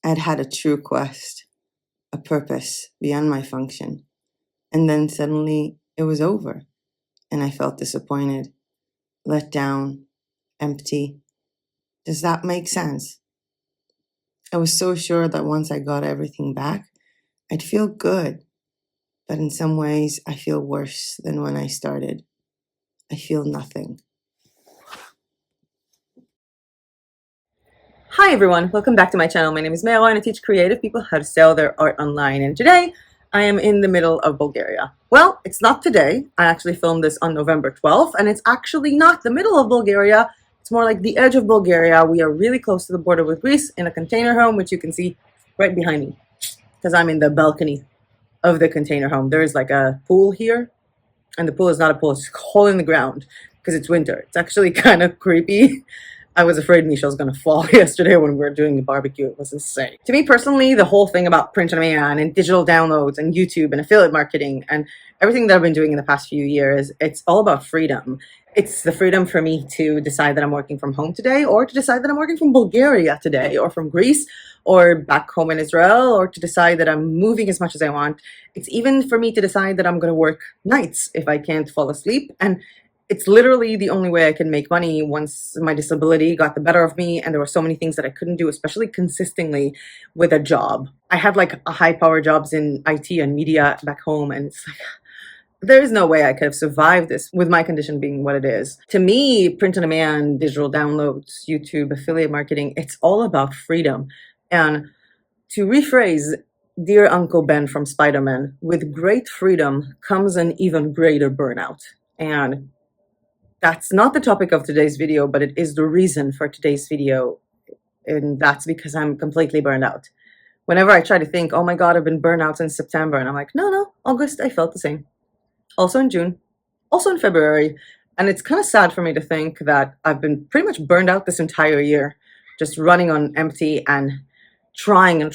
I'd had a true quest, a purpose beyond my function. And then suddenly it was over, and I felt disappointed, let down, empty. Does that make sense? I was so sure that once I got everything back, I'd feel good. But in some ways, I feel worse than when I started. I feel nothing. Hi everyone, welcome back to my channel. My name is Miso and I teach creative people how to sell their art online. And today I am in the middle of Bulgaria. Well, it's not today. I actually filmed this on November 12th, and it's actually not the middle of Bulgaria. It's more like the edge of Bulgaria. We are really close to the border with Greece in a container home, which you can see right behind me because I'm in the balcony of the container home. There is like a pool here, and the pool is not a pool, it's a hole in the ground because it's winter. It's actually kind of creepy. I was afraid Misha was going to fall yesterday when we were doing the barbecue. It was insane. To me personally, the whole thing about print on demand and digital downloads and YouTube and affiliate marketing and everything that I've been doing in the past few years, it's all about freedom. It's the freedom for me to decide that I'm working from home today, or to decide that I'm working from Bulgaria today, or from Greece, or back home in Israel, or to decide that I'm moving as much as I want. It's even for me to decide that I'm going to work nights if I can't fall asleep. And it's literally the only way I can make money once my disability got the better of me, and there were so many things that I couldn't do, especially consistently with a job. I had like a high-power jobs in IT and media back home, and it's like, there is no way I could have survived this with my condition being what it is. To me, print on demand, digital downloads, YouTube, affiliate marketing, it's all about freedom. And to rephrase dear Uncle Ben from Spider-Man, with great freedom comes an even greater burnout. And that's not the topic of today's video, but it is the reason for today's video. And that's because I'm completely burned out. Whenever I try to think, oh my God, I've been burned out since September. And I'm like, no, August, I felt the same. Also in June, also in February. And it's kind of sad for me to think that I've been pretty much burned out this entire year, just running on empty and trying.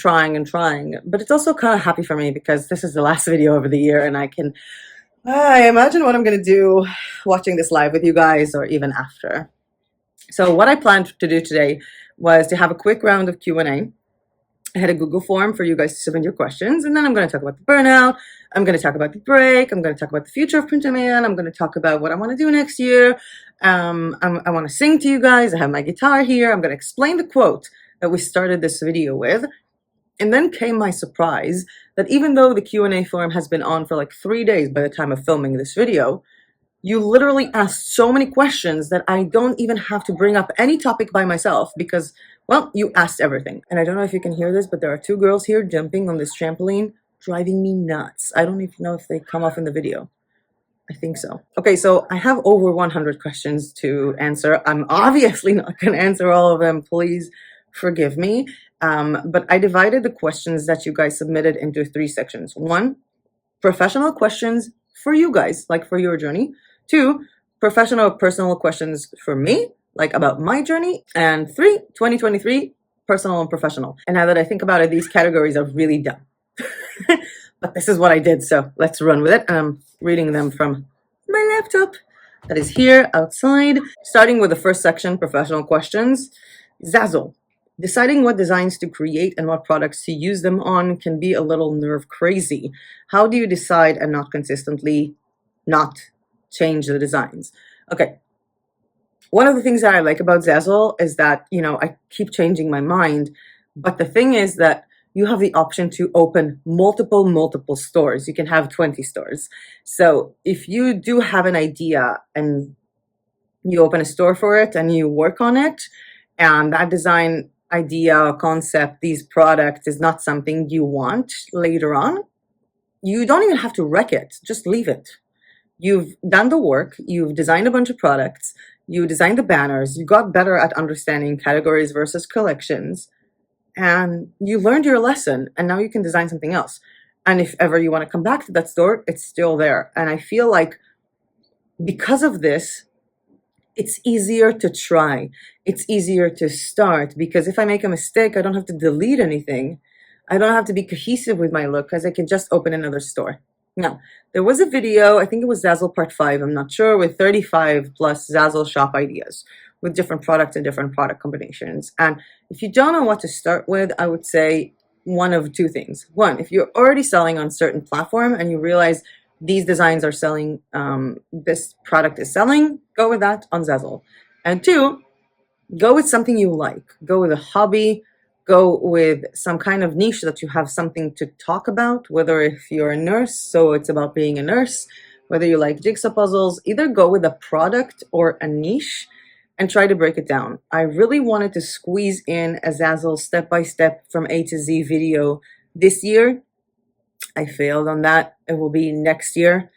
But it's also kind of happy for me because this is the last video of the year, and I imagine what I'm going to do watching this live with you guys, or even after. So what I planned to do today was to have a quick round of Q&A. I had a Google form for you guys to submit your questions, and then I'm going to talk about the burnout. I'm going to talk about the break. I'm going to talk about the future of print on demand. I'm going to talk about what I want to do next year. I want to sing to you guys. I have my guitar here. I'm going to explain the quote that we started this video with. And then came my surprise that even though the Q&A form has been on for like 3 days by the time of filming this video, you literally asked so many questions that I don't even have to bring up any topic by myself because, well, you asked everything. And I don't know if you can hear this, but there are 2 girls here jumping on this trampoline, driving me nuts. I don't even know if they come off in the video. I think so. Okay, so I have over 100 questions to answer. I'm obviously not going to answer all of them. Please forgive me. But I divided the questions that you guys submitted into 3 sections. 1, professional questions for you guys, like for your journey. 2, professional personal questions for me, like about my journey. And 3, 2023, personal and professional. And now that I think about it, these categories are really dumb. But this is what I did, so let's run with it. And I'm reading them from my laptop that is here outside. Starting with the first section, professional questions. Zazzle. Deciding what designs to create and what products to use them on can be a little nerve crazy. How do you decide and not consistently not change the designs? Okay. One of the things that I like about Zazzle is that, I keep changing my mind. But the thing is that you have the option to open multiple stores. You can have 20 stores. So if you do have an idea and you open a store for it and you work on it, and that design idea, concept, these products is not something you want later on, you don't even have to wreck it. Just leave it. You've done the work. You've designed a bunch of products. You designed the banners. You got better at understanding categories versus collections. And you learned your lesson. And now you can design something else. And if ever you want to come back to that store, it's still there. And I feel like because of this, it's easier to try. It's easier to start because if I make a mistake, I don't have to delete anything. I don't have to be cohesive with my look because I can just open another store. Now, there was a video, I think it was Zazzle part 5, I'm not sure, with 35 plus Zazzle shop ideas. with different products and different product combinations. And if you don't know what to start with, I would say one of two things. One, if you're already selling on certain platform and you realize these designs are selling, this product is selling, go with that on Zazzle. And two, go with something you like. Go with a hobby. Go with some kind of niche that you have something to talk about, whether if you're a nurse, so it's about being a nurse, whether you like jigsaw puzzles, either go with a product or a niche and try to break it down. I really wanted to squeeze in a Zazzle step-by-step from A to Z video this year. I failed on that. It will be next year.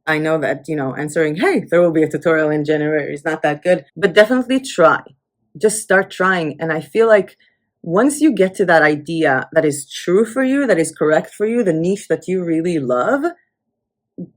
I know that, answering, hey, there will be a tutorial in January is not that good, but definitely try. Just start trying. And I feel like once you get to that idea that is true for you, that is correct for you, the niche that you really love,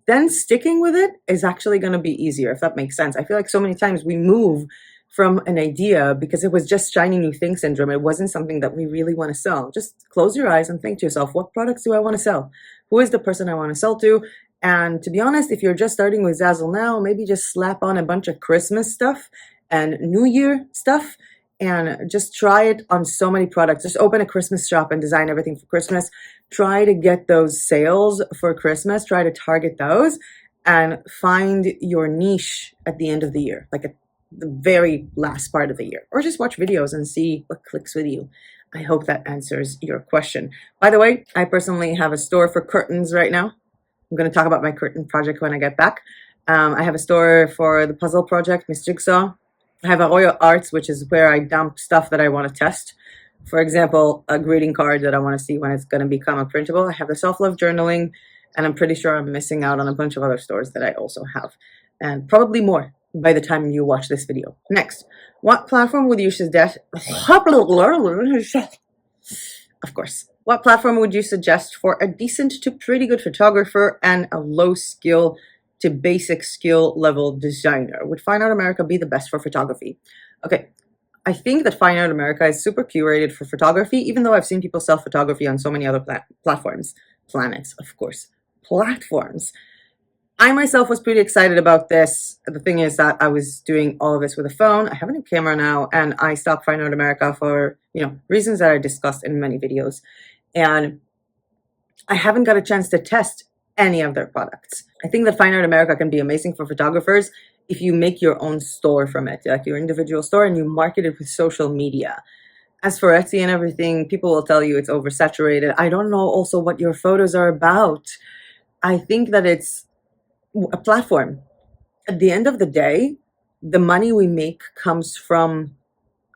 then sticking with it is actually going to be easier, if that makes sense. I feel like so many times we move from an idea because it was just shiny new thing syndrome. It wasn't something that we really want to sell. Just close your eyes and think to yourself, what products do I want to sell? Who is the person I want to sell to? And to be honest, if you're just starting with Zazzle now, maybe just slap on a bunch of Christmas stuff and New Year stuff and just try it on so many products. Just open a Christmas shop and design everything for Christmas. Try to get those sales for Christmas. Try to target those and find your niche at the end of the year, like at the very last part of the year. Or just watch videos and see what clicks with you. I hope that answers your question. By the way, I personally have a store for curtains right now. I'm going to talk about my curtain project when I get back. I have a store for the puzzle project, Miss Jigsaw. I have Arroyo Arts, which is where I dump stuff that I want to test. For example, a greeting card that I want to see when it's going to become a printable. I have the self-love journaling, and I'm pretty sure I'm missing out on a bunch of other stores that I also have. And probably more by the time you watch this video. Next, what platform would you suggest? Of course. What platform would you suggest for a decent to pretty good photographer and a low skill to basic skill level designer? Would Fine Art America be the best for photography? Okay, I think that Fine Art America is super curated for photography, even though I've seen people sell photography on so many other platforms. Planets, of course. Platforms. I myself was pretty excited about this. The thing is that I was doing all of this with a phone. I have a new camera now, and I stopped Fine Art America for reasons that I discussed in many videos. And I haven't got a chance to test any of their products. I think that Fine Art America can be amazing for photographers if you make your own store from it, like your individual store, and you market it with social media. As for Etsy and everything, people will tell you it's oversaturated. I don't know also what your photos are about. I think that it's a platform. At the end of the day, the money we make comes from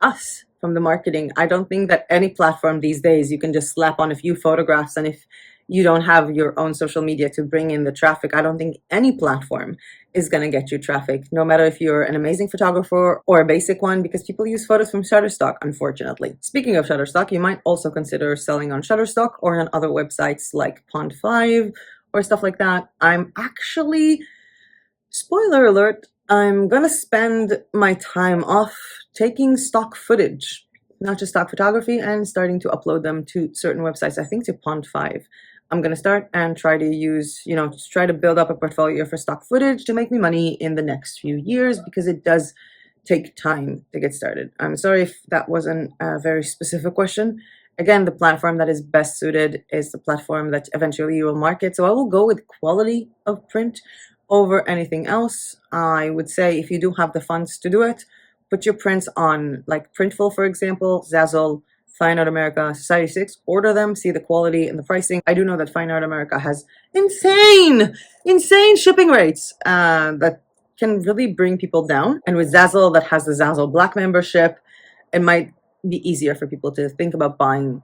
us, from the marketing. I don't think that any platform these days you can just slap on a few photographs, and if you don't have your own social media to bring in the traffic, I don't think any platform is going to get you traffic, no matter if you're an amazing photographer or a basic one, because people use photos from Shutterstock, unfortunately. Speaking of Shutterstock, you might also consider selling on Shutterstock or on other websites like Pond5 or stuff like that. I'm actually, spoiler alert, I'm gonna spend my time off taking stock footage, not just stock photography, and starting to upload them to certain websites, I think to Pond5. I'm gonna start and try to use, just try to build up a portfolio for stock footage to make me money in the next few years, because it does take time to get started. I'm sorry if that wasn't a very specific question. Again, the platform that is best suited is the platform that eventually you will market. So I will go with quality of print over anything else. I would say if you do have the funds to do it, put your prints on like Printful, for example, Zazzle, Fine Art America, Society6, order them, see the quality and the pricing. I do know that Fine Art America has insane shipping rates that can really bring people down. And with Zazzle, that has the Zazzle Black membership, it might be easier for people to think about buying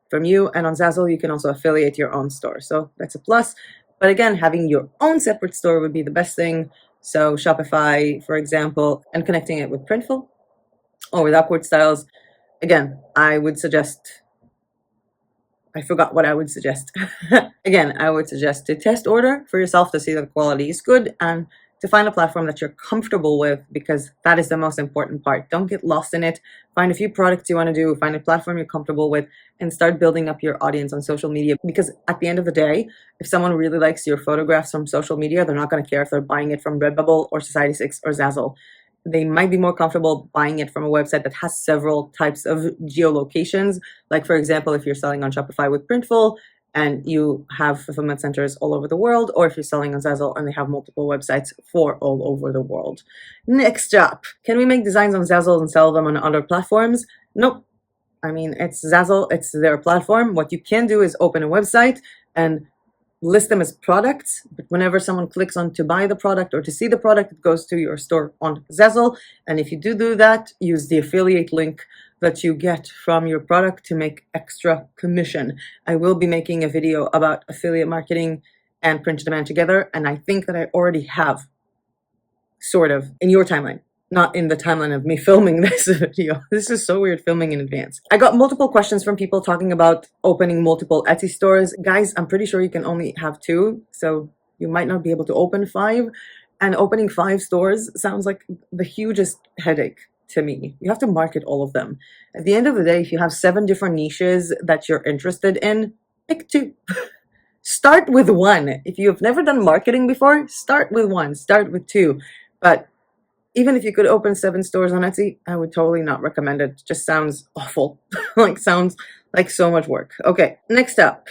from you. And on Zazzle, you can also affiliate your own store. So that's a plus. But again, having your own separate store would be the best thing. So Shopify, for example, and connecting it with Printful or with Upward Styles. Again, I would suggest, I forgot what I would suggest. Again, I would suggest to test order for yourself to see that the quality is good, and to find a platform that you're comfortable with, because that is the most important part. Don't get lost in it. Find a few products you want to do, find a platform you're comfortable with, and start building up your audience on social media. Because at the end of the day, if someone really likes your photographs from social media, they're not going to care if they're buying it from Redbubble or Society6 or Zazzle. they might be more comfortable buying it from a website that has several types of geolocations. Like, for example, if you're selling on Shopify with Printful and you have fulfillment centers all over the world, or if you're selling on Zazzle and they have multiple websites for all over the world. Next up, can we make designs on Zazzle and sell them on other platforms? Nope. I mean, it's Zazzle, it's their platform. What you can do is open a website and list them as products, but whenever someone clicks on to buy the product or to see the product, it goes to your store on Zazzle. And if you do that, use the affiliate link that you get from your product to make extra commission. I will be making a video about affiliate marketing and print to demand together, and I think that I already have, sort of, in your timeline. Not in the timeline of me filming this video. This is so weird filming in advance. I got multiple questions from people talking about opening multiple Etsy stores. Guys, I'm pretty sure you can only have 2, so you might not be able to open 5. And opening 5 stores sounds like the hugest headache to me. You have to market all of them. At the end of the day, if you have 7 different niches that you're interested in, pick 2. Start with 1. If you've never done marketing before, start with 1, start with 2. But even if you could open 7 stores on Etsy, I would totally not recommend it. It just sounds awful. Like, sounds like so much work. Okay, next up,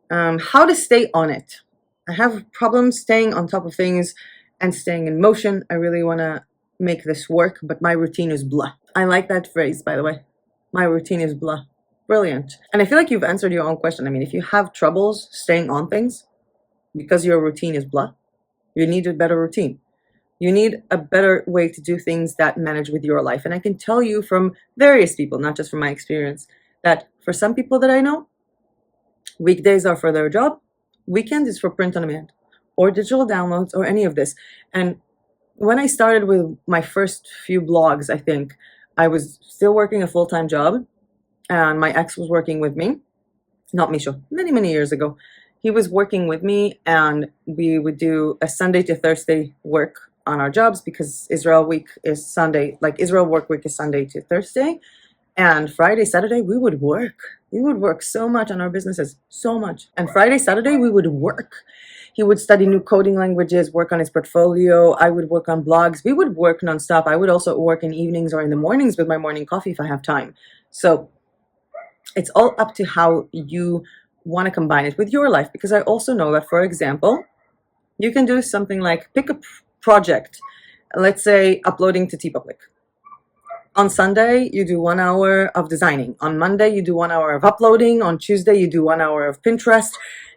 how to stay on it. I have problems staying on top of things and staying in motion. I really want to make this work, but my routine is blah. I like that phrase, by the way. My routine is blah. Brilliant. And I feel like you've answered your own question. I mean, if you have troubles staying on things because your routine is blah, you need a better routine. You need a better way to do things that manage with your life. And I can tell you from various people, not just from my experience, that for some people that I know, weekdays are for their job, weekend is for print on demand or digital downloads or any of this. And when I started with my first few blogs, I think I was still working a full-time job and my ex was working with me, not Misha, many, many years ago. He was working with me and we would do a Sunday to Thursday work on our jobs because Israel week is Sunday, like Israel work week is Sunday to Thursday. And Friday, Saturday, we would work. We would work so much on our businesses, so much. And Friday, Saturday, we would work. He would study new coding languages, work on his portfolio. I would work on blogs. We would work nonstop. I would also work in evenings or in the mornings with my morning coffee if I have time. So it's all up to how you want to combine it with your life. Because I also know that, for example, you can do something like pick a project, let's say uploading to TeePublic. On Sunday, you do 1 hour of designing. On Monday, you do 1 hour of uploading. On Tuesday, you do 1 hour of Pinterest.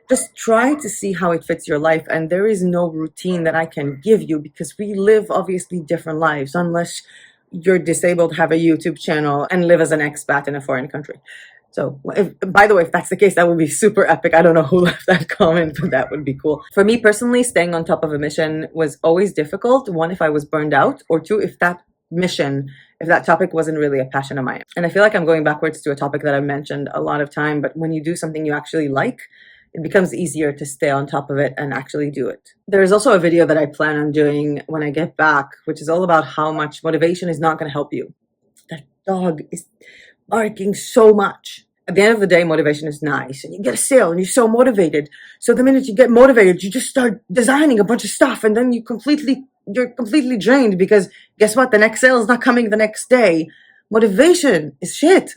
Just try to see how it fits your life. And there is no routine that I can give you because we live obviously different lives unless you're disabled, have a YouTube channel, and live as an expat in a foreign country. So, by the way, if that's the case, that would be super epic. I don't know who left that comment, but that would be cool. For me personally, staying on top of a mission was always difficult. 1, if I was burned out, or 2, if that mission, if that topic wasn't really a passion of mine. And I feel like I'm going backwards to a topic that I've mentioned a lot of time, but when you do something you actually like, it becomes easier to stay on top of it and actually do it. There is also a video that I plan on doing when I get back, which is all about how much motivation is not going to help you. That dog is barking so much. At the end of the day, motivation is nice and you get a sale and you're so motivated. So the minute you get motivated, you just start designing a bunch of stuff and then you're completely drained because guess what? The next sale is not coming the next day. Motivation is shit.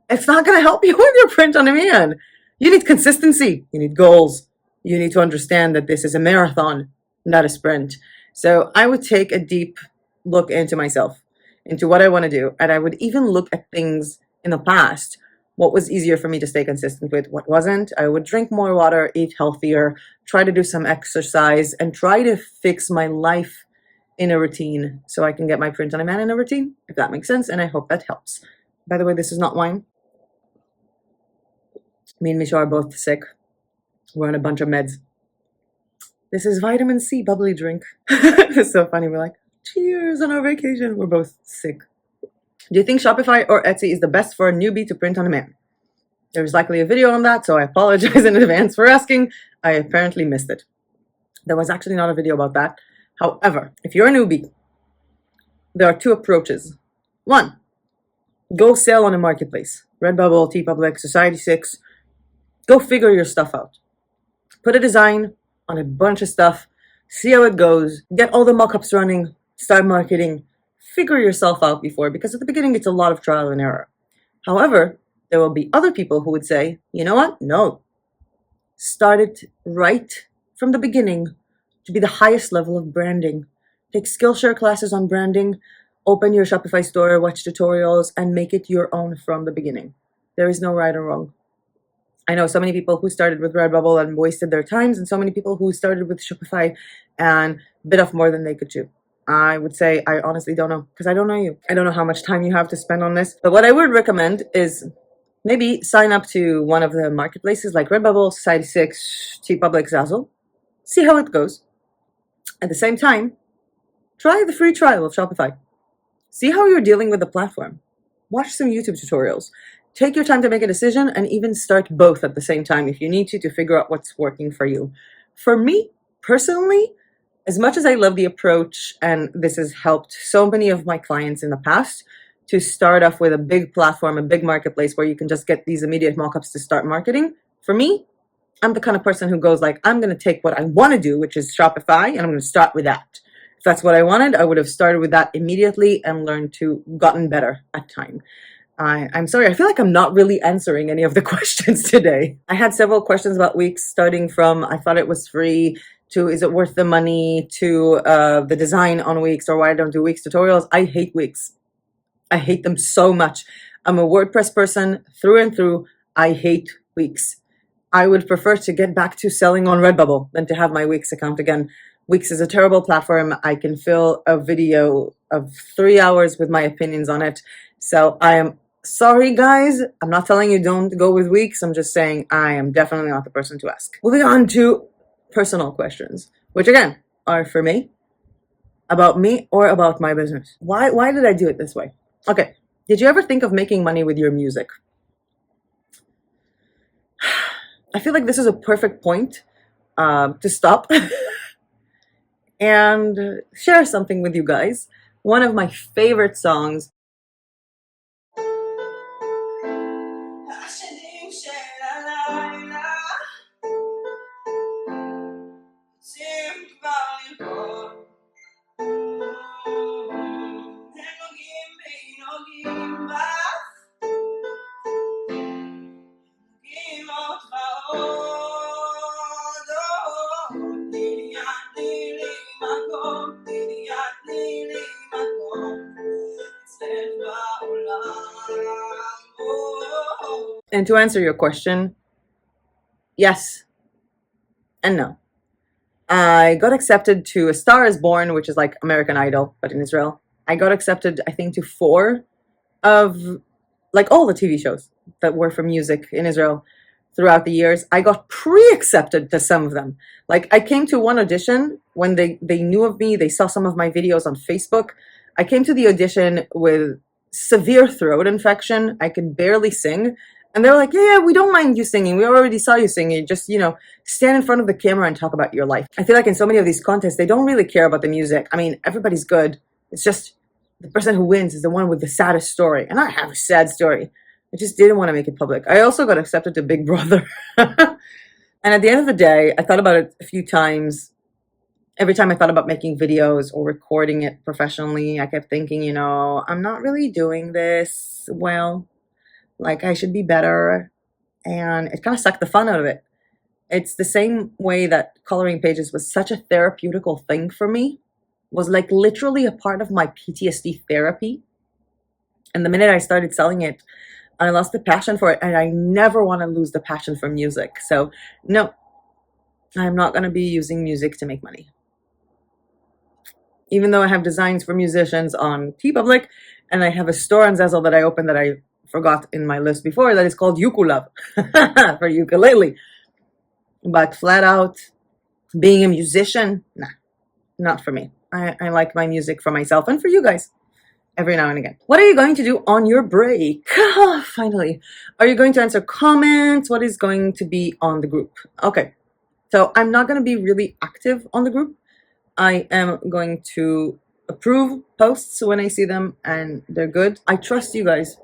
It's not going to help you with your print on demand. You need consistency. You need goals. You need to understand that this is a marathon, not a sprint. So I would take a deep look into myself, into what I want to do. And I would even look at things in the past. What was easier for me to stay consistent with, what wasn't. I would drink more water, eat healthier, try to do some exercise, and try to fix my life in a routine so I can get my print on demand in a routine, if that makes sense. And I hope that helps. By the way, this is not wine. Me and Misha are both sick. We're on a bunch of meds. This is vitamin C bubbly drink. It's so funny. We're like, cheers on our vacation. We're both sick. Do you think Shopify or Etsy is the best for a newbie to print on demand? There's likely a video on that, so I apologize in advance for asking. I apparently missed it. There was actually not a video about that. However, if you're a newbie, there are 2 approaches. 1, go sell on a marketplace. Redbubble, TeePublic, Society6. Go figure your stuff out. Put a design on a bunch of stuff. See how it goes. Get all the mockups running. Start marketing. figure yourself out before, because at the beginning it's a lot of trial and error. However, there will be other people who would say, you know what? No. Start it right from the beginning to be the highest level of branding. Take Skillshare classes on branding, open your Shopify store, watch tutorials, and make it your own from the beginning. There is no right or wrong. I know so many people who started with Redbubble and wasted their times, and so many people who started with Shopify and bit off more than they could chew. I would say I honestly don't know, because I don't know you. I don't know how much time you have to spend on this. But what I would recommend is maybe sign up to one of the marketplaces like Redbubble, Society6, TeePublic, Zazzle. See how it goes. At the same time, try the free trial of Shopify. See how you're dealing with the platform. Watch some YouTube tutorials. Take your time to make a decision, and even start both at the same time if you need to figure out what's working for you. For me, personally, as much as I love the approach, and this has helped so many of my clients in the past, to start off with a big platform, a big marketplace where you can just get these immediate mockups to start marketing, for me, I'm the kind of person who goes like, I'm going to take what I want to do, which is Shopify, and I'm going to start with that. If that's what I wanted, I would have started with that immediately and gotten better at time. I'm sorry, I feel like I'm not really answering any of the questions today. I had several questions about Wix, starting from I thought it was free, to is it worth the money, to the design on Wix, or why I don't do Wix tutorials. I hate Wix. I hate them so much. I'm a WordPress person through and through. I hate Wix. I would prefer to get back to selling on Redbubble than to have my Wix account again. Wix is a terrible platform. I can fill a video of 3 hours with my opinions on it. So I am sorry, guys. I'm not telling you don't go with Wix. I'm just saying I am definitely not the person to ask. Moving on to personal questions, which again are for me, about me, or about my business. Why did I do it this way? Okay. Did you ever think of making money with your music? I feel like this is a perfect point to stop and share something with you guys. One of my favorite songs. And to answer your question, yes and no. I got accepted to A Star is Born, which is like American Idol, but in Israel. I got accepted, I think, to 4 of like all the TV shows that were for music in Israel throughout the years. I got pre-accepted to some of them. Like I came to one audition when they knew of me. They saw some of my videos on Facebook. I came to the audition with severe throat infection. I could barely sing. And they're like, yeah, we don't mind you singing. We already saw you singing. Just, stand in front of the camera and talk about your life. I feel like in so many of these contests, they don't really care about the music. I mean, everybody's good. It's just the person who wins is the one with the saddest story. And I have a sad story. I just didn't want to make it public. I also got accepted to Big Brother. And at the end of the day, I thought about it a few times. Every time I thought about making videos or recording it professionally, I kept thinking, I'm not really doing this well. Like I should be better. And it kind of sucked the fun out of it. It's the same way that coloring pages was such a therapeutical thing for me, was like literally a part of my PTSD therapy. And the minute I started selling it, I lost the passion for it, and I never want to lose the passion for music. So no, I'm not going to be using music to make money. Even though I have designs for musicians on TeePublic, and I have a store on Zazzle that I opened that I forgot in my list before, that is called Ukulele for ukulele. But flat out, being a musician, nah, not for me. I like my music for myself and for you guys every now and again. What are you going to do on your break? Finally. Are you going to answer comments? What is going to be on the group? Okay. So I'm not going to be really active on the group. I am going to approve posts when I see them and they're good. I trust you guys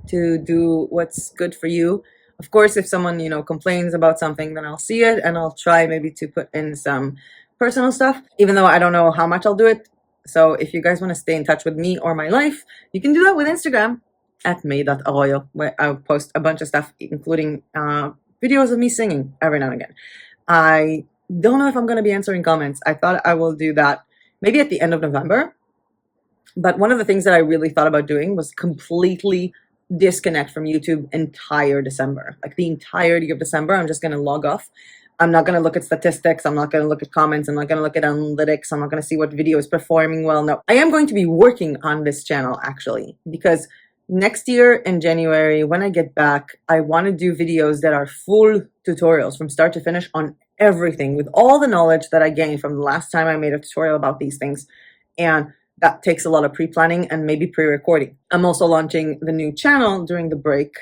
to do what's good for you. Of course, if someone, complains about something, then I'll see it and I'll try maybe to put in some personal stuff, even though I don't know how much I'll do it. So if you guys want to stay in touch with me or my life, you can do that with Instagram at may.arroyo, where I'll post a bunch of stuff, including videos of me singing every now and again. I don't know if I'm going to be answering comments. I thought I will do that maybe at the end of November. But one of the things that I really thought about doing was completely disconnect from YouTube entire December. Like the entirety of December, I'm just going to log off. I'm not going to look at statistics. I'm not going to look at comments. I'm not going to look at analytics. I'm not going to see what video is performing well. No, I am going to be working on this channel actually, because next year in January, when I get back, I want to do videos that are full tutorials from start to finish on everything with all the knowledge that I gained from the last time I made a tutorial about these things. And that takes a lot of pre-planning and maybe pre-recording. I'm also launching the new channel during the break,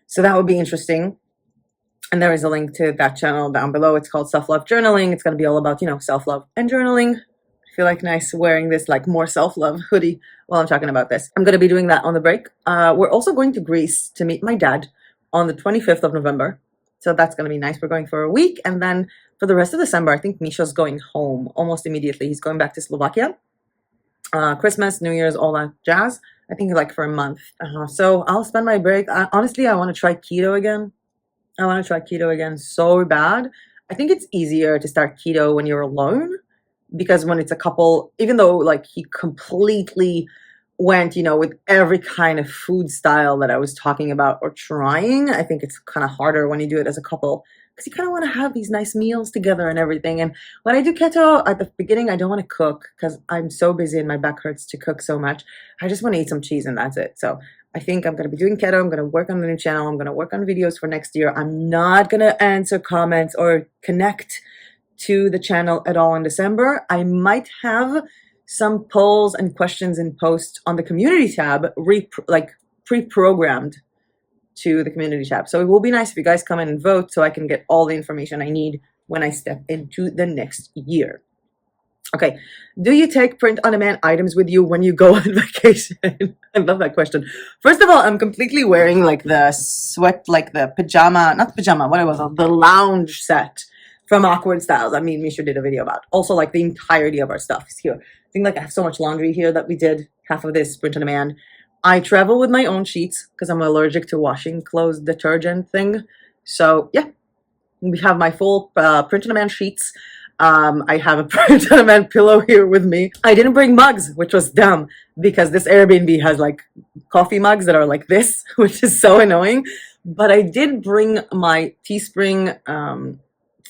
so that would be interesting. And there is a link to that channel down below. It's called Self-Love Journaling. It's going to be all about, self-love and journaling. I feel like nice wearing this like more self-love hoodie while I'm talking about this. I'm going to be doing that on the break. We're also going to Greece to meet my dad on the 25th of November. So that's going to be nice. We're going for a week. And then for the rest of December, I think Misha's going home almost immediately. He's going back to Slovakia. Christmas, New Year's, all that jazz. I think like for a month. So I'll spend my break. Honestly, I want to try keto again. I want to try keto again so bad. I think it's easier to start keto when you're alone, because when it's a couple, even though like he completely went, with every kind of food style that I was talking about or trying, I think it's kind of harder when you do it as a couple, because you kind of want to have these nice meals together and everything. And when I do keto at the beginning, I don't want to cook because I'm so busy and my back hurts to cook so much. I just want to eat some cheese and that's it. So I think I'm going to be doing keto. I'm going to work on the new channel. I'm going to work on videos for next year. I'm not going to answer comments or connect to the channel at all in December. I might have some polls and questions in post on the community tab, pre-programmed to the community tab. So it will be nice if you guys come in and vote so I can get all the information I need when I step into the next year. Okay, do you take print-on-demand items with you when you go on vacation? I love that question. First of all, I'm completely wearing like the pajama, not pajama, what it was, the lounge set from Awkward Styles. I mean, Misha did a video about. Also, like the entirety of our stuff is here. I think like I have so much laundry here that we did half of this print-on-demand. I travel with my own sheets because I'm allergic to washing clothes detergent thing. So yeah, we have my full print-on-demand sheets. I have a print-on-demand pillow here with me. I didn't bring mugs, which was dumb because this Airbnb has like coffee mugs that are like this, which is so annoying. But I did bring my Teespring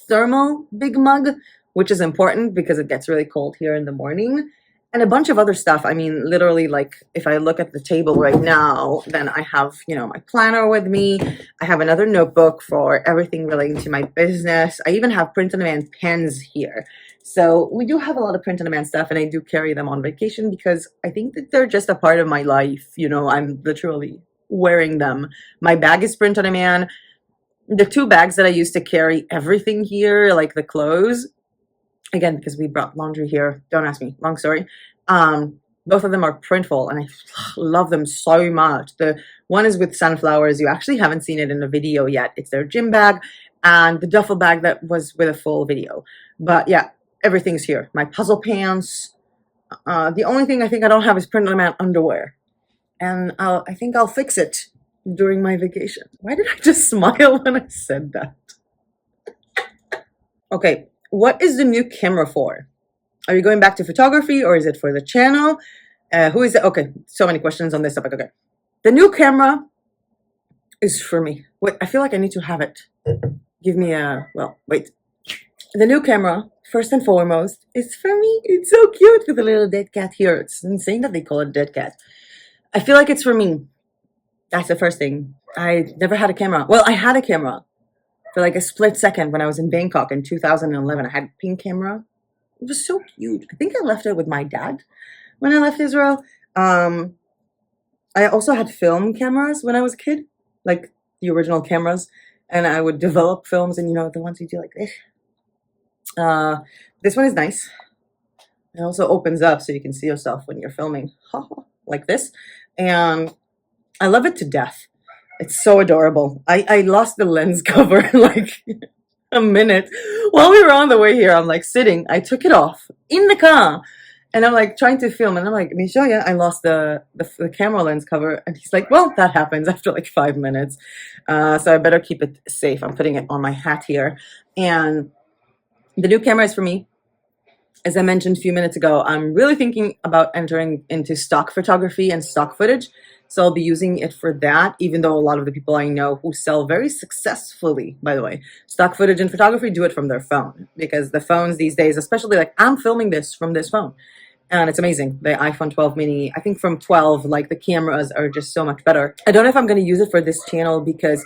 thermal big mug, which is important because it gets really cold here in the morning. And a bunch of other stuff. I mean, literally, like, if I look at the table right now, then I have, my planner with me. I have another notebook for everything relating to my business. I even have print-on-demand pens here. So we do have a lot of print-on-demand stuff, and I do carry them on vacation because I think that they're just a part of my life. I'm literally wearing them. My bag is print-on-demand. The two bags that I use to carry everything here, like the clothes, again, because we brought laundry here. Don't ask me. Long story. Both of them are Printful, and I love them so much. The one is with sunflowers. You actually haven't seen it in a video yet. It's their gym bag, and the duffel bag that was with a full video. But yeah, everything's here. My puzzle pants. The only thing I think I don't have is print-on-demand underwear, and I think I'll fix it during my vacation. Why did I just smile when I said that? Okay. What is the new camera for? Are you going back to photography or is it for the channel? Who is it? Okay, so many questions on this topic. Okay. The new camera is for me. Wait, I feel like I need to have it. Give me wait. The new camera, first and foremost, is for me. It's so cute with a little dead cat here. It's insane that they call it dead cat. I feel like it's for me. That's the first thing. I never had a camera. Well, I had a camera for like a split second when I was in Bangkok in 2011. I had a pink camera. It was so cute. I think I left it with my dad when I left Israel. I also had film cameras when I was a kid, like the original cameras, and I would develop films, and the ones you do like this. This one is nice. It also opens up so you can see yourself when you're filming, like this, and I love it to death. It's so adorable. I lost the lens cover in like a minute. While we were on the way here, I'm like sitting. I took it off in the car And I'm like trying to film, and I'm like, Misha, yeah, I lost the camera lens cover. And he's like, well, that happens after like 5 minutes. So I better keep it safe. I'm putting it on my hat here. And the new camera is for me. As I mentioned a few minutes ago, I'm really thinking about entering into stock photography and stock footage. So I'll be using it for that, even though a lot of the people I know who sell very successfully, by the way, stock footage and photography do it from their phone. Because the phones these days, especially like I'm filming this from this phone. And it's amazing. The iPhone 12 mini, I think from 12, like the cameras are just so much better. I don't know if I'm going to use it for this channel because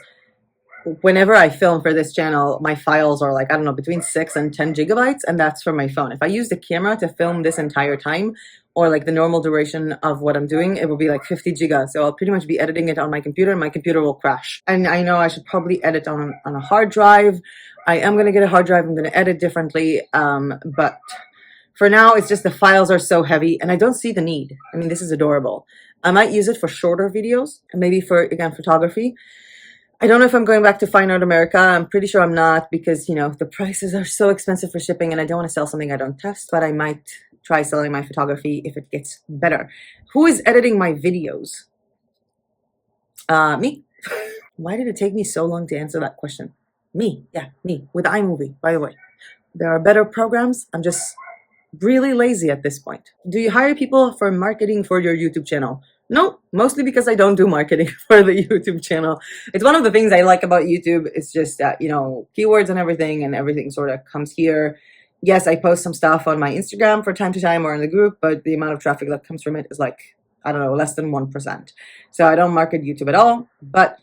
whenever I film for this channel, my files are like, I don't know, between 6 and 10 gigabytes, and that's from my phone. If I use the camera to film this entire time, or like the normal duration of what I'm doing, it will be like 50 giga. So I'll pretty much be editing it on my computer, and my computer will crash. And I know I should probably edit on a hard drive. I am going to get a hard drive. I'm going to edit differently. But for now, it's just the files are so heavy, and I don't see the need. I mean, this is adorable. I might use it for shorter videos, and maybe for, again, photography. I don't know if I'm going back to Fine Art America. I'm pretty sure I'm not because, you know, the prices are so expensive for shipping and I don't want to sell something I don't test, but I might try selling my photography if it gets better. Who is editing my videos? Me. Why did it take me so long to answer that question? Me. Yeah, me. With iMovie, by the way. There are better programs. I'm just really lazy at this point. Do you hire people for marketing for your YouTube channel? No, mostly because I don't do marketing for the YouTube channel. It's one of the things I like about YouTube. It's just that, you know, keywords and everything sort of comes here. Yes, I post some stuff on my Instagram from time to time or in the group, but the amount of traffic that comes from it is like, I don't know, less than 1%. So I don't market YouTube at all, but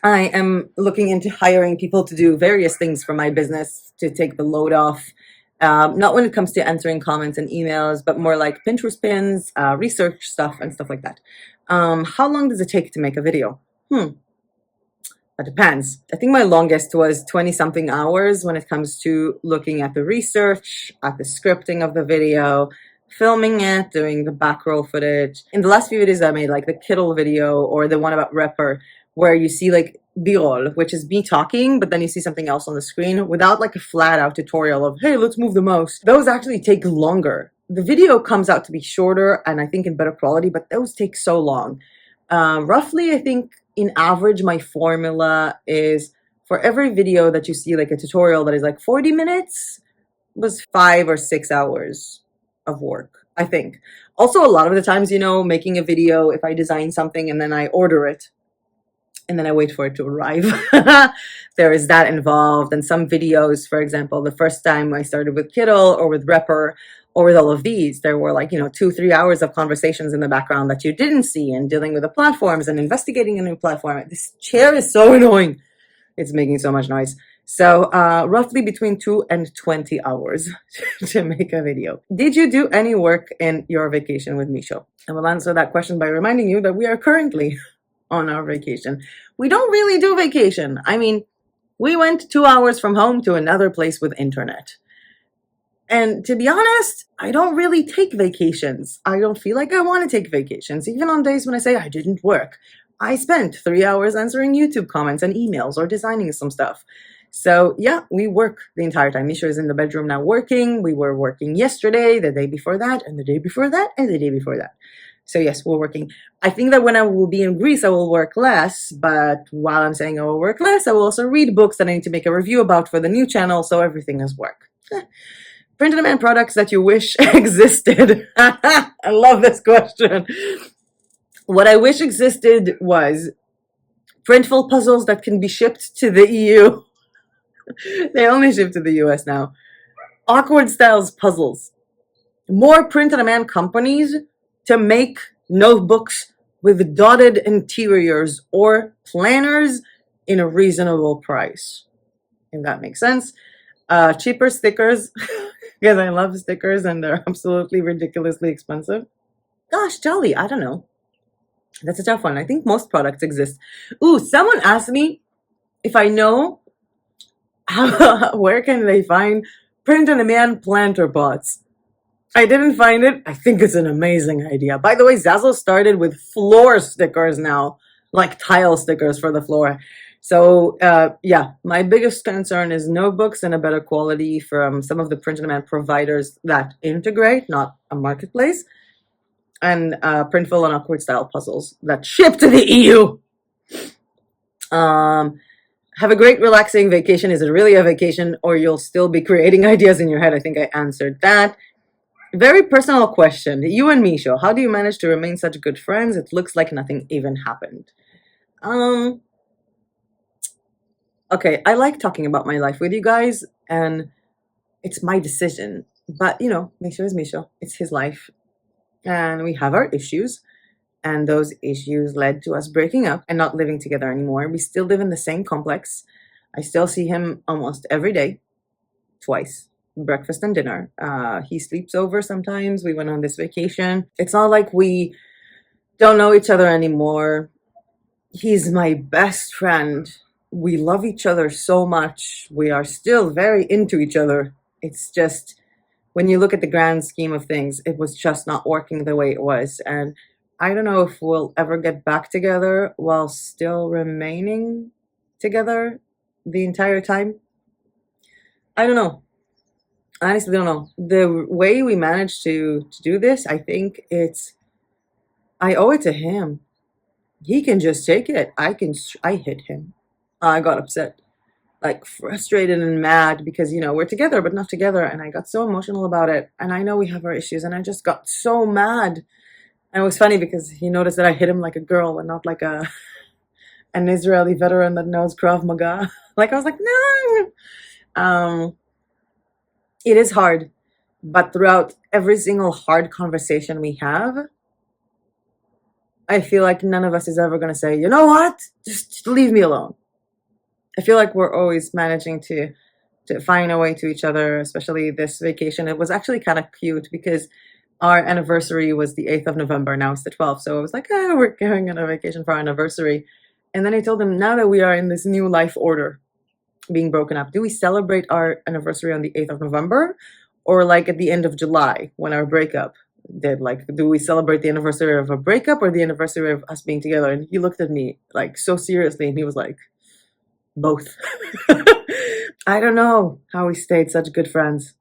I am looking into hiring people to do various things for my business to take the load off. Not when it comes to answering comments and emails, but more like Pinterest pins, research stuff and stuff like that. How long does it take to make a video? That depends. I think my longest was 20 something hours when it comes to looking at the research, at the scripting of the video, filming it, doing the back roll footage. In the last few videos I made, like the KITTL video or the one about Rapper, where you see like B-roll, which is me talking, but then you see something else on the screen without like a flat out tutorial of, hey, let's move the mouse. Those actually take longer. The video comes out to be shorter and I think in better quality, but those take so long. Roughly, I think in average, my formula is for every video that you see like a tutorial that is like 40 minutes was 5 or 6 hours of work, I think. Also, a lot of the times, you know, making a video, if I design something and then I order it, and then I wait for it to arrive. There is that involved. And some videos, for example, the first time I started with KITTL or with Rapper or with all of these, there were like, you know, 2-3 hours of conversations in the background that you didn't see and dealing with the platforms and investigating a new platform. This chair is so annoying. It's making so much noise. So roughly between 2 and 20 hours to make a video. Did you do any work in your vacation with Misha? I will answer that question by reminding you that we are currently on our vacation. We don't really do vacation. I mean, we went 2 hours from home to another place with internet. And to be honest, I don't really take vacations. I don't feel like I want to take vacations. Even on days when I say I didn't work, I spent 3 hours answering YouTube comments and emails or designing some stuff. So yeah, we work the entire time. Misha is in the bedroom now working. We were working yesterday, the day before that, and the day before that, and the day before that. So yes, we're working. I think that when I will be in Greece, I will work less. But while I'm saying I will work less, I will also read books that I need to make a review about for the new channel. So everything is work. Print-on-demand products that you wish existed. I love this question. What I wish existed was printful puzzles that can be shipped to the EU. They only ship to the US now. Awkward styles puzzles. More print-on-demand companies to make notebooks with dotted interiors or planners in a reasonable price, if that makes sense. Cheaper stickers, because I love stickers and they're absolutely ridiculously expensive. Gosh, jolly, I don't know. That's a tough one. I think most products exist. Ooh, someone asked me if I know where can they find print-on-demand planter pots. I didn't find it. I think it's an amazing idea. By the way, Zazzle started with floor stickers now, like tile stickers for the floor. So yeah, my biggest concern is notebooks and a better quality from some of the print-on-demand providers that integrate, not a marketplace, and Printful and Awkward Style puzzles that ship to the EU. Have a great relaxing vacation. Is it really a vacation, or you'll still be creating ideas in your head? I think I answered that. Very personal question. You and Misha, how do you manage to remain such good friends? It looks like nothing even happened. Okay, I like talking about my life with you guys, and it's my decision. But Misha is Misha. It's his life, and we have our issues. And those issues led to us breaking up and not living together anymore. We still live in the same complex. I still see him almost every day, twice, breakfast and dinner. He sleeps over sometimes. We went on this vacation. It's not like we don't know each other anymore. He's my best friend. We love each other so much. We are still very into each other. It's just, when you look at the grand scheme of things, it was just not working the way it was. And I don't know if we'll ever get back together while still remaining together the entire time. I don't know. I honestly don't know. The way we managed to do this, I think I owe it to him. He can just take it. I hit him. I got upset, like frustrated and mad because, we're together but not together. And I got so emotional about it. And I know we have our issues, and I just got so mad. And it was funny because he noticed that I hit him like a girl and not like an Israeli veteran that knows Krav Maga. Like, I was like, no. It is hard, but throughout every single hard conversation we have, I feel like none of us is ever going to say, you know what, just leave me alone. I feel like we're always managing to find a way to each other, especially this vacation. It was actually kind of cute because our anniversary was the 8th of November. Now it's the 12th. So it was like, we're going on a vacation for our anniversary. And then I told him, now that we are in this new life order, being broken up, do we celebrate our anniversary on the 8th of November or like at the end of July when our breakup did? Like, do we celebrate the anniversary of a breakup or the anniversary of us being together? And he looked at me like so seriously and he was like, both. I don't know how we stayed such good friends.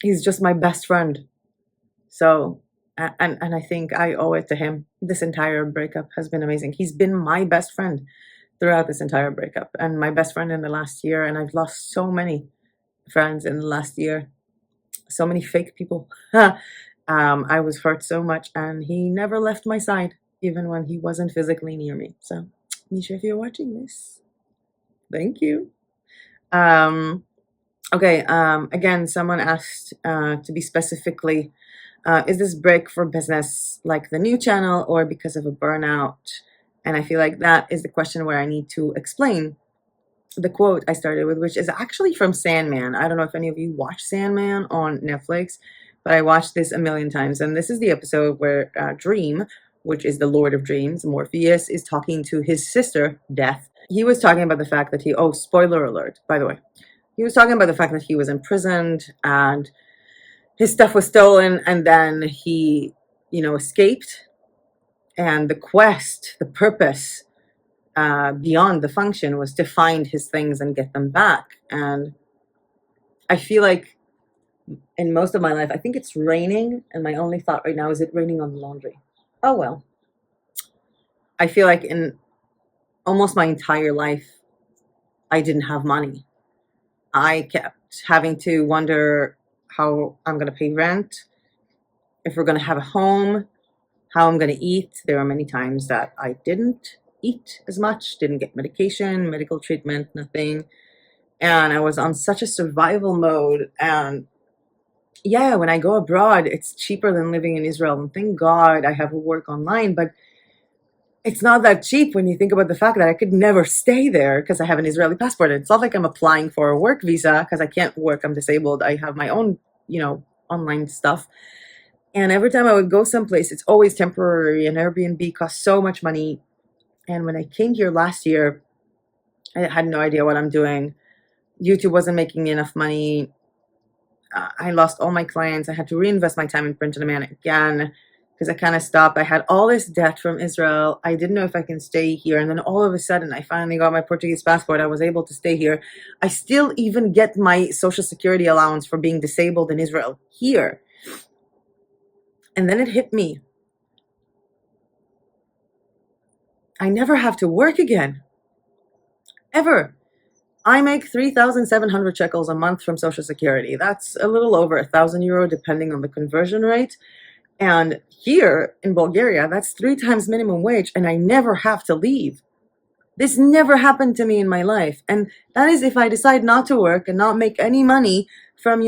He's just my best friend. So, and I think I owe it to him. This entire breakup has been amazing. He's been my best friend throughout this entire breakup and my best friend in the last year. And I've lost so many friends in the last year. So many fake people. I was hurt so much and he never left my side, even when he wasn't physically near me. So, Misha, if you're watching this, thank you. Okay, again, someone asked to be specifically, is this break for business like the new channel or because of a burnout? And I feel like that is the question where I need to explain the quote I started with, which is actually from Sandman. I don't know if any of you watch Sandman on Netflix, but I watched this a million times. And this is the episode where Dream, which is the Lord of Dreams, Morpheus, is talking to his sister, Death. He was talking about the fact that spoiler alert, by the way. He was talking about the fact that he was imprisoned and his stuff was stolen, and then he, escaped. And the quest, the purpose, beyond the function was to find his things and get them back. And I feel like in most of my life, I think it's raining, and my only thought right now is it raining on the laundry. Oh well. I feel like in almost my entire life, I didn't have money. I kept having to wonder how I'm going to pay rent, if we're going to have a home, how I'm going to eat. There were many times that I didn't eat as much, didn't get medication, medical treatment, nothing. And I was on such a survival mode. And yeah, when I go abroad, it's cheaper than living in Israel. And thank God I have work online, but it's not that cheap when you think about the fact that I could never stay there because I have an Israeli passport. It's not like I'm applying for a work visa because I can't work. I'm disabled. I have my own, online stuff. And every time I would go someplace, it's always temporary. And Airbnb costs so much money. And when I came here last year, I had no idea what I'm doing. YouTube wasn't making me enough money. I lost all my clients. I had to reinvest my time in print on demand again. because I kind of stopped. I had all this debt from Israel. I didn't know if I can stay here. And then all of a sudden, I finally got my Portuguese passport. I was able to stay here. I still even get my Social Security allowance for being disabled in Israel here. And then it hit me. I never have to work again. Ever. I make 3,700 shekels a month from Social Security. That's a little over €1,000 depending on the conversion rate. And here in Bulgaria, that's 3 times minimum wage, and I never have to leave. This never happened to me in my life. And that is if I decide not to work and not make any money from,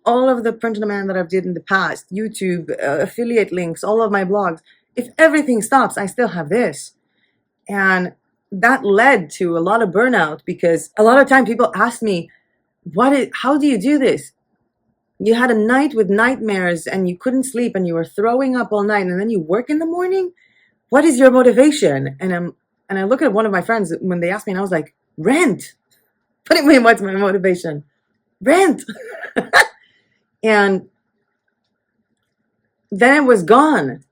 all of the print on demand that I've did in the past, YouTube, affiliate links, all of my blogs. If everything stops, I still have this. And that led to a lot of burnout, because a lot of time people ask me, how do you do this? You had a night with nightmares and you couldn't sleep and you were throwing up all night and then you work in the morning? What is your motivation? And I look at one of my friends when they asked me, and I was like, rent. What do you mean, what's my motivation? Rent. And then it was gone.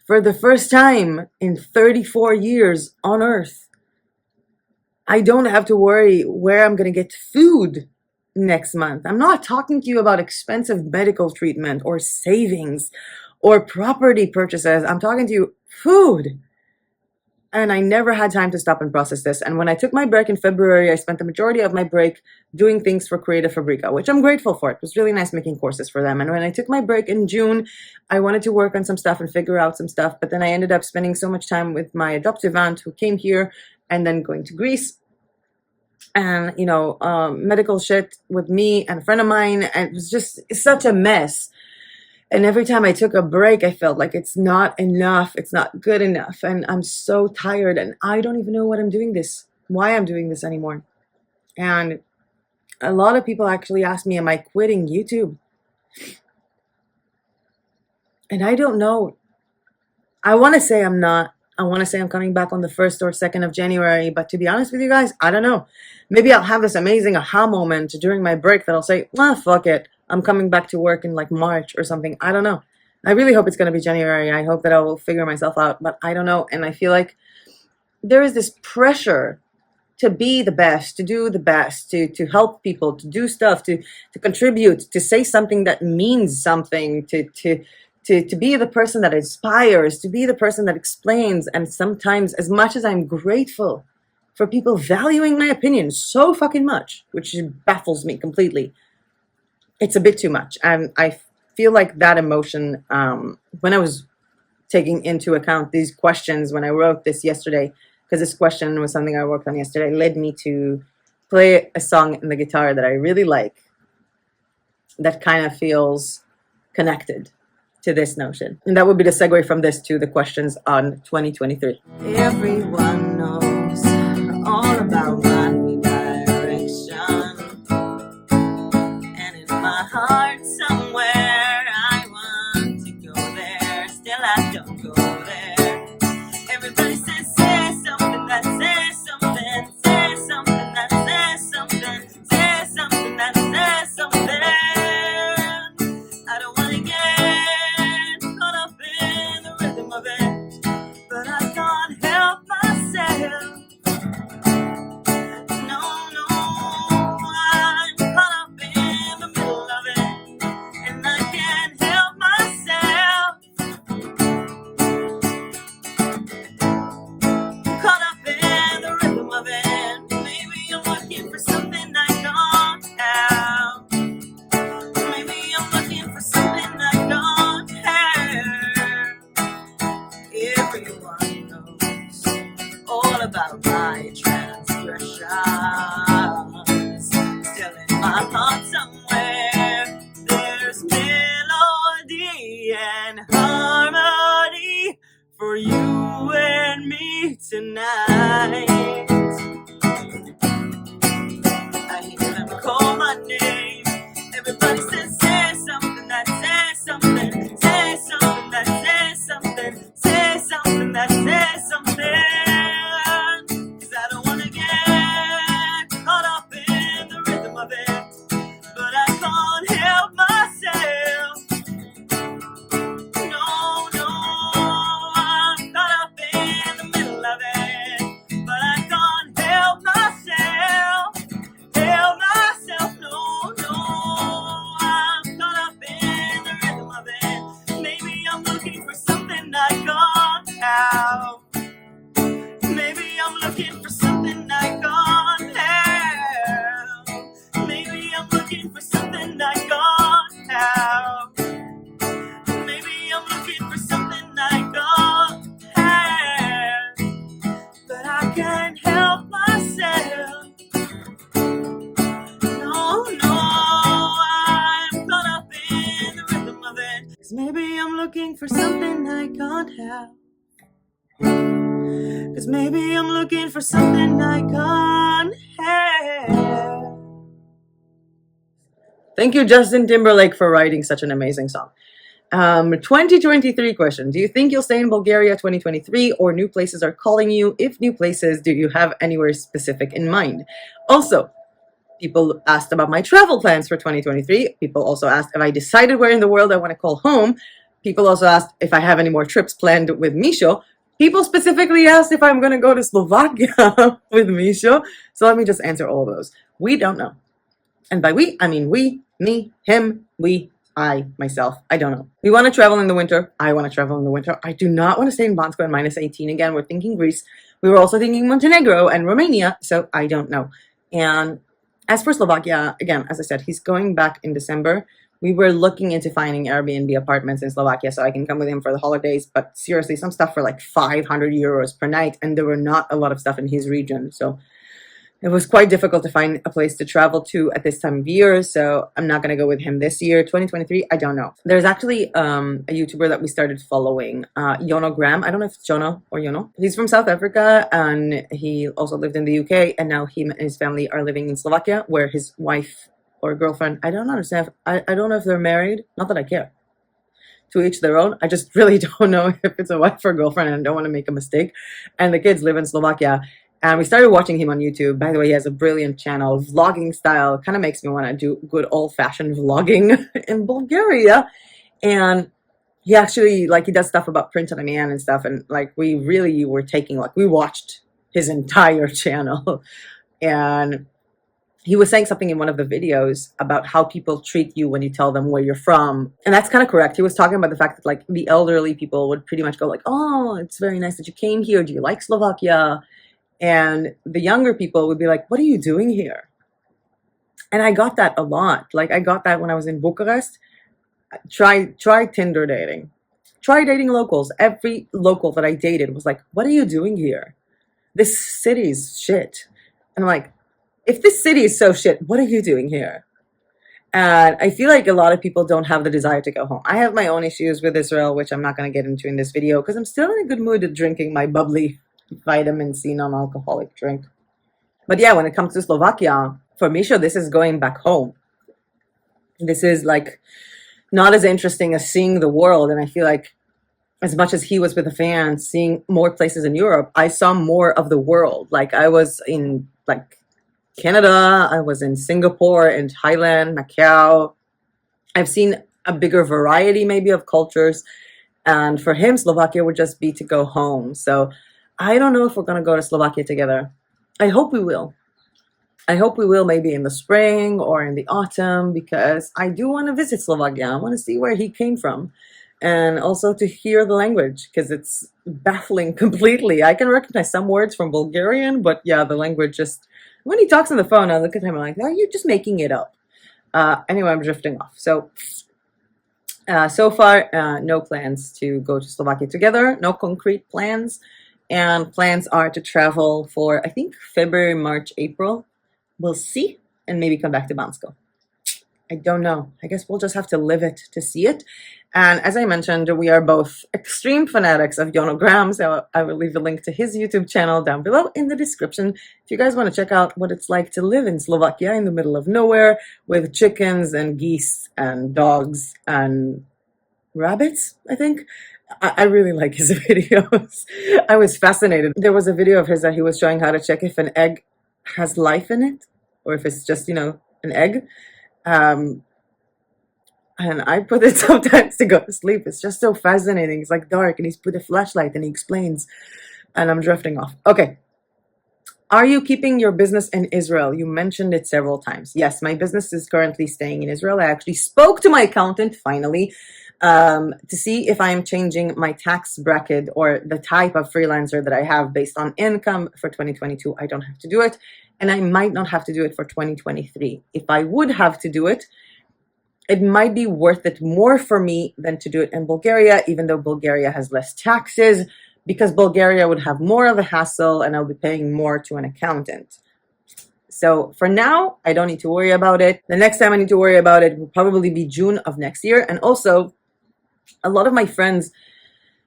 For the first time in 34 years on Earth, I don't have to worry where I'm going to get food next month. I'm not talking to you about expensive medical treatment or savings or property purchases. I'm talking to you food. And I never had time to stop and process this. And when I took my break in February, I spent the majority of my break doing things for Creative Fabrica, which I'm grateful for. It was really nice making courses for them. And when I took my break in June, I wanted to work on some stuff and figure out some stuff. But then I ended up spending so much time with my adoptive aunt who came here, and then going to Greece. And, medical shit with me and a friend of mine. And it was just such a mess. And every time I took a break, I felt like it's not enough. It's not good enough. And I'm so tired. And I don't even know why I'm doing this anymore. And a lot of people actually ask me, am I quitting YouTube? And I don't know. I want to say I'm not. I want to say I'm coming back on the 1st or 2nd of January. But to be honest with you guys, I don't know. Maybe I'll have this amazing aha moment during my break that I'll say, fuck it. I'm coming back to work in like March or something. I don't know. I really hope it's going to be January. I hope that I will figure myself out, but I don't know. And I feel like there is this pressure to be the best, to do the best, to help people, to do stuff, to contribute, to say something that means something, to be the person that inspires, to be the person that explains. And sometimes, as much as I'm grateful for people valuing my opinion so fucking much, which baffles me completely, it's a bit too much. And I feel like that emotion, when I was taking into account these questions, when I wrote this yesterday, because this question was something I worked on yesterday, led me to play a song in the guitar that I really like, that kind of feels connected to this notion. And that would be the segue from this to the questions on 2023. Everyone knows all about my direction. And in my heart somewhere, I want to go there. Still I don't go there. Everybody says, say something that says something. Say something that says something. Say something that says something. I don't want to get caught up in the rhythm of it, but I can't help myself. No, I'm caught up in the middle of it, and I can't help myself. Caught up in the rhythm of it. Maybe I'm looking for something I don't have. Maybe I'm looking for something I don't have. Everyone knows all about my transgressions. Still in my heart somewhere, there's melody and harmony for you and me tonight. I hear them call my name. Everybody says, say something that says something. Say something that says something. Say something that says something. 'Cause I don't want to get caught up in the rhythm of it, but I can't help myself. No, for something I can't have. 'Cause maybe I'm looking for something I can't have. Thank you, Justin Timberlake, for writing such an amazing song. 2023 question. Do you think you'll stay in Bulgaria 2023 or new places are calling you? If new places, do you have anywhere specific in mind? Also, people asked about my travel plans for 2023. People also asked if I decided where in the world I want to call home. People also asked if I have any more trips planned with Misha. People specifically asked if I'm going to go to Slovakia with Misha. So let me just answer all of those. We don't know. And by we, I mean we, me, him, we, I, myself. I don't know. We want to travel in the winter. I want to travel in the winter. I do not want to stay in Bansko and minus 18 again. We're thinking Greece. We were also thinking Montenegro and Romania. So I don't know. And as for Slovakia, again, as I said, he's going back in December. We were looking into finding Airbnb apartments in Slovakia so I can come with him for the holidays. But seriously, some stuff for like 500 euros per night. And there were not a lot of stuff in his region. So it was quite difficult to find a place to travel to at this time of year, so I'm not going to go with him this year. 2023, I don't know. There's actually a YouTuber that we started following, Yono Graham. I don't know if it's Jono or Yono. He's from South Africa, and he also lived in the UK, and now he and his family are living in Slovakia, where his wife or girlfriend, I don't understand. I don't know if they're married. Not that I care. To each their own. I just really don't know if it's a wife or girlfriend, and I don't want to make a mistake. And the kids live in Slovakia. And we started watching him on YouTube. By the way, he has a brilliant channel, vlogging style. Kind of makes me want to do good old-fashioned vlogging in Bulgaria. And he actually, like, he does stuff about print on demand and stuff. And, like, we really were taking, like, we watched his entire channel. And he was saying something in one of the videos about how people treat you when you tell them where you're from. And that's kind of correct. He was talking about the fact that, like, the elderly people would pretty much go, like, oh, it's very nice that you came here. Do you like Slovakia? And the younger people would be like, what are you doing here? And I got that a lot. Like, I got that when I was in Bucharest. Try Tinder dating. Try dating locals. Every local that I dated was like, what are you doing here? This city's shit. And I'm like, if this city is so shit, what are you doing here? And I feel like a lot of people don't have the desire to go home. I have my own issues with Israel, which I'm not going to get into in this video because I'm still in a good mood of drinking my bubbly vitamin C non-alcoholic drink. But yeah, when it comes to Slovakia, for Misha, this is going back home. This is like not as interesting as seeing the world. And I feel like as much as he was with the fans, seeing more places in Europe, I saw more of the world. Like I was in like Canada, I was in Singapore, in Thailand, Macau. I've seen a bigger variety maybe of cultures. And for him, Slovakia would just be to go home. So I don't know if we're going to go to Slovakia together. I hope we will. I hope we will maybe in the spring or in the autumn because I do want to visit Slovakia. I want to see where he came from and also to hear the language because it's baffling completely. I can recognize some words from Bulgarian, but yeah, the language just, when he talks on the phone, I look at him and I'm like, no, you're just making it up. Anyway, I'm drifting off. So far, no plans to go to Slovakia together, no concrete plans. And plans are to travel for, I think, February, March, April. We'll see. And maybe come back to Bansko. I don't know. I guess we'll just have to live it to see it. And as I mentioned, we are both extreme fanatics of Yono Graham. So I will leave a link to his YouTube channel down below in the description. If you guys want to check out what it's like to live in Slovakia in the middle of nowhere with chickens and geese and dogs and rabbits, I think. I really like his videos. I was fascinated. There was a video of his that he was showing how to check if an egg has life in it or if it's just, an egg. And I put it sometimes to go to sleep. It's just so fascinating. It's like dark and he's put a flashlight and he explains. And I'm drifting off. Okay. Are you keeping your business in Israel? You mentioned it several times. Yes, my business is currently staying in Israel. I actually spoke to my accountant finally to see if I'm changing my tax bracket or the type of freelancer that I have based on income for 2022. I don't have to do it. And I might not have to do it for 2023. If I would have to do it, it might be worth it more for me than to do it in Bulgaria, even though Bulgaria has less taxes, because Bulgaria would have more of a hassle and I'll be paying more to an accountant. So for now, I don't need to worry about it. The next time I need to worry about it will probably be June of next year. And also, A lot of my friends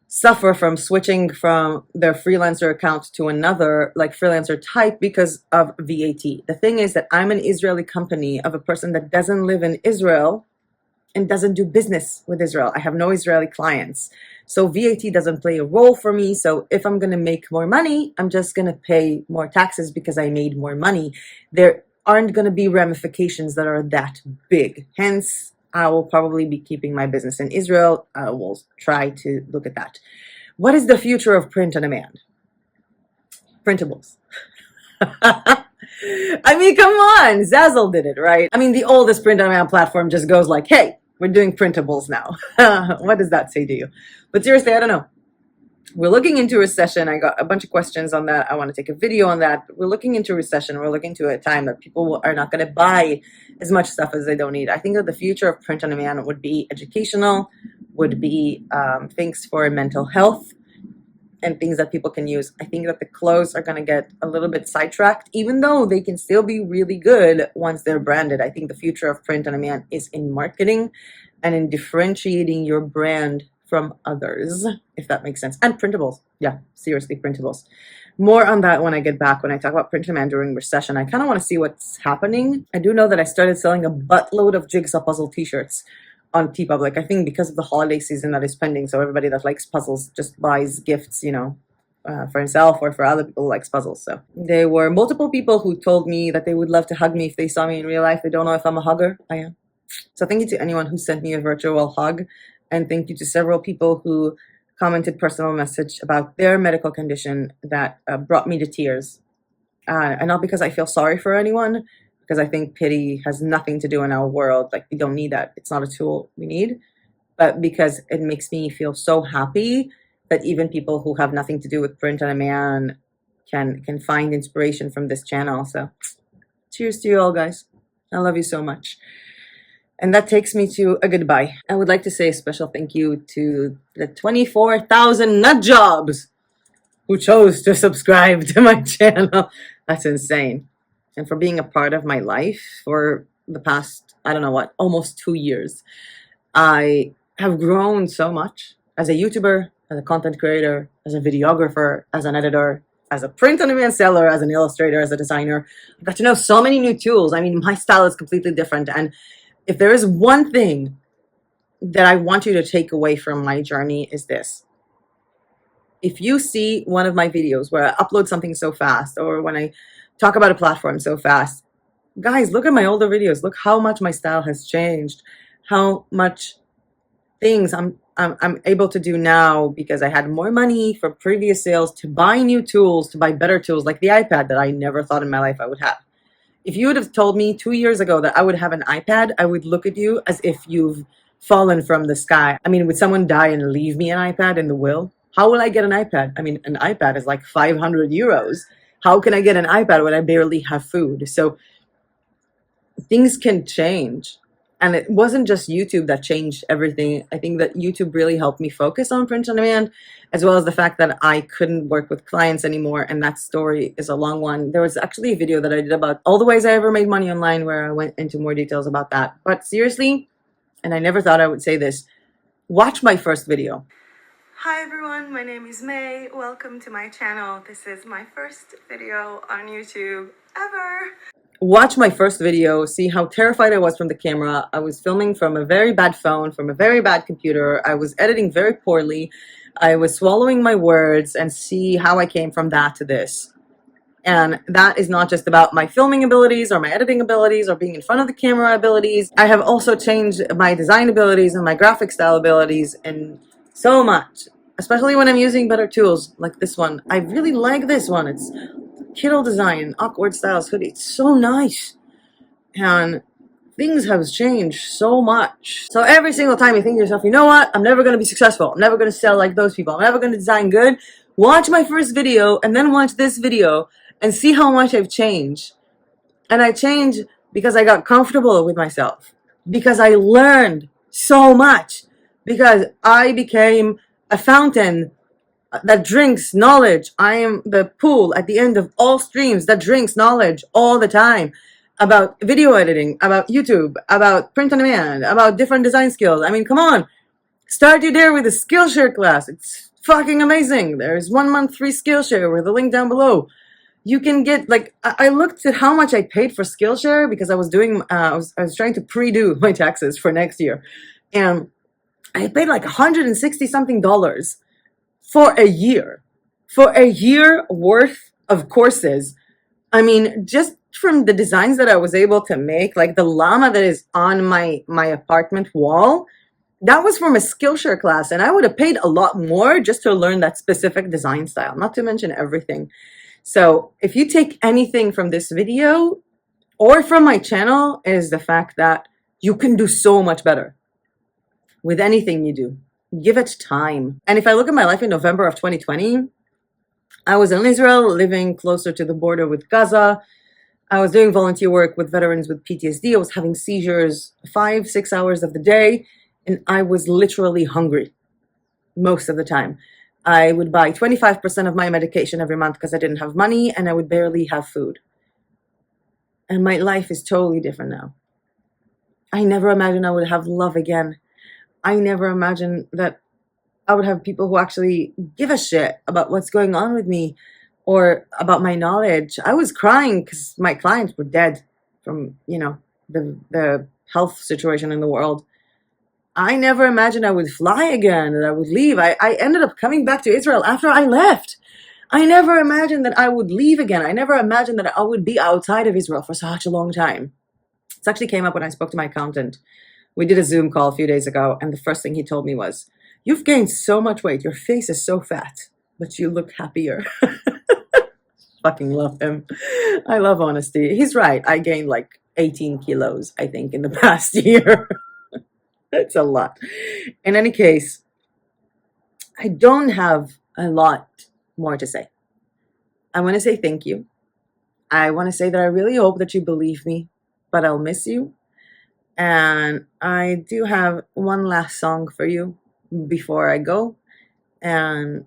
suffer from switching from their freelancer account to another like freelancer type because of VAT. The thing is that I'm an Israeli company of a person that doesn't live in Israel and doesn't do business with Israel. I have no Israeli clients. So VAT doesn't play a role for me. So if I'm going to make more money, I'm just going to pay more taxes because I made more money. There aren't going to be ramifications that are that big. Hence, I will probably be keeping my business in Israel. I will try to look at that. What is the future of print on demand? Printables. I mean, come on, Zazzle did it, right? I mean, the oldest print on demand platform just goes like, hey, we're doing printables now. What does that say to you? But seriously, I don't know. We're looking into recession. I got a bunch of questions on that. I want to take a video on that. We're looking into recession. We're looking to a time that people are not going to buy as much stuff as they don't need. I think that the future of print on demand would be educational, would be things for mental health, and things that people can use. I think that the clothes are going to get a little bit sidetracked, even though they can still be really good once they're branded. I think the future of print on demand is in marketing and in differentiating your brand from others, if that makes sense. And printables. Yeah, seriously, printables. More on that when I get back. When I talk about print on demand during recession, I kind of want to see what's happening. I do know that I started selling a buttload of jigsaw puzzle t-shirts on TeePublic. I think because of the holiday season that is pending, so everybody that likes puzzles just buys gifts, for himself or for other people who likes puzzles. So there were multiple people who told me that they would love to hug me if they saw me in real life. They don't know if I'm a hugger. I am. So thank you to anyone who sent me a virtual hug, and thank you to several people who commented personal message about their medical condition that brought me to tears. And not because I feel sorry for anyone, because I think pity has nothing to do in our world. Like, we don't need that. It's not a tool we need. But because it makes me feel so happy that even people who have nothing to do with print on demand can find inspiration from this channel. So cheers to you all, guys. I love you so much. And that takes me to a goodbye. I would like to say a special thank you to the 24,000 nut jobs who chose to subscribe to my channel. That's insane. And for being a part of my life for the past, I don't know what, almost 2 years. I have grown so much as a YouTuber, as a content creator, as a videographer, as an editor, as a print on demand seller, as an illustrator, as a designer. I got to know so many new tools. I mean, my style is completely different. And if there is one thing that I want you to take away from my journey is this. If you see one of my videos where I upload something so fast, or when I talk about a platform so fast, guys, look at my older videos. Look how much my style has changed, how much things I'm able to do now because I had more money from previous sales to buy new tools, to buy better tools like the iPad that I never thought in my life I would have. If you would have told me 2 years ago that I would have an iPad, I would look at you as if you've fallen from the sky. I mean, would someone die and leave me an iPad in the will? How will I get an iPad? I mean, an iPad is like 500 euros. How can I get an iPad when I barely have food? So things can change. And it wasn't just YouTube that changed everything. I think that YouTube really helped me focus on print on demand, as well as the fact that I couldn't work with clients anymore. And that story is a long one. There was actually a video that I did about all the ways I ever made money online where I went into more details about that. But seriously, and I never thought I would say this, watch my first video. Hi everyone, my name is May. Welcome to my channel. This is my first video on YouTube ever. Watch my first video, see how terrified I was from the camera. I was filming from a very bad phone, from a very bad computer. I was editing very poorly. I was swallowing my words, and see how I came from that to this. And that is not just about my filming abilities or my editing abilities or being in front of the camera abilities. I have also changed my design abilities and my graphic style abilities and so much, especially when I'm using better tools like this one. I really like this one. It's KITTL design, awkward styles hoodie. It's so nice. And things have changed so much. So every single time you think to yourself, you know what? I'm never going to be successful. I'm never going to sell like those people. I'm never going to design good. Watch my first video and then watch this video and see how much I've changed. And I changed because I got comfortable with myself. Because I learned so much. Because I became a fountain that drinks knowledge. I am the pool at the end of all streams that drinks knowledge all the time about video editing, about YouTube, about print on demand, about different design skills. I mean, come on. Start your day with a Skillshare class. It's fucking amazing. There's 1 month free Skillshare with a link down below. You can get, like, I looked at how much I paid for Skillshare because I was doing, I was trying to pre-do my taxes for next year. And I paid like $160 something for a year. For a year worth of courses. I mean, just from the designs that I was able to make, like the llama that is on my apartment wall, that was from a Skillshare class, and I would have paid a lot more just to learn that specific design style, not to mention everything. So if you take anything from this video or from my channel, is the fact that you can do so much better with anything you do. Give it time. And if I look at my life in November of 2020, I was in Israel, living closer to the border with Gaza. I was doing volunteer work with veterans with PTSD. I was having seizures 5-6 hours of the day, and I was literally hungry most of the time. I would buy 25% of my medication every month because I didn't have money, and I would barely have food. And my life is totally different now. I never imagined I would have love again. I never imagined that I would have people who actually give a shit about what's going on with me or about my knowledge. I was crying because my clients were dead from, the health situation in the world. I never imagined I would fly again, that I would leave. I ended up coming back to Israel after I left. I never imagined that I would leave again. I never imagined that I would be outside of Israel for such a long time. This actually came up when I spoke to my accountant. We did a Zoom call a few days ago, and the first thing he told me was, "You've gained so much weight. Your face is so fat, but you look happier." Fucking love him. I love honesty. He's right. I gained like 18 kilos, I think, in the past year. It's a lot. In any case, I don't have a lot more to say. I want to say thank you. I want to say that I really hope that you believe me, but I'll miss you. And I do have one last song for you before I go. And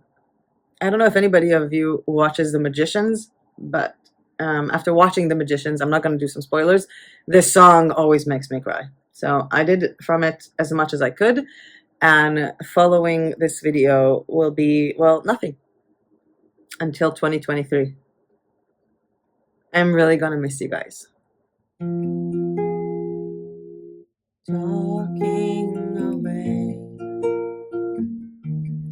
I don't know if anybody of you watches The Magicians, but after watching The Magicians, I'm not going to do some spoilers. This song always makes me cry. So I did from it as much as I could. And following this video will be, well, nothing until 2023. I'm really going to miss you guys. Talking away,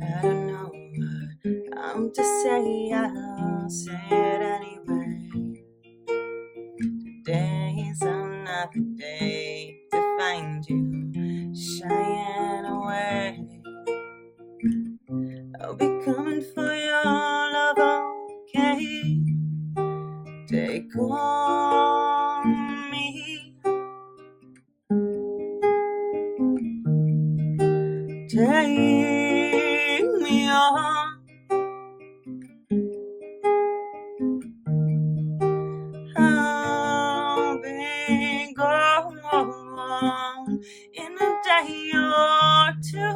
I don't know what I'm to say, I'll say it anyway. Today's another day to find you shying away. I'll be coming for your love, okay? Take on me. Take me on. I'll be gone in a day or two.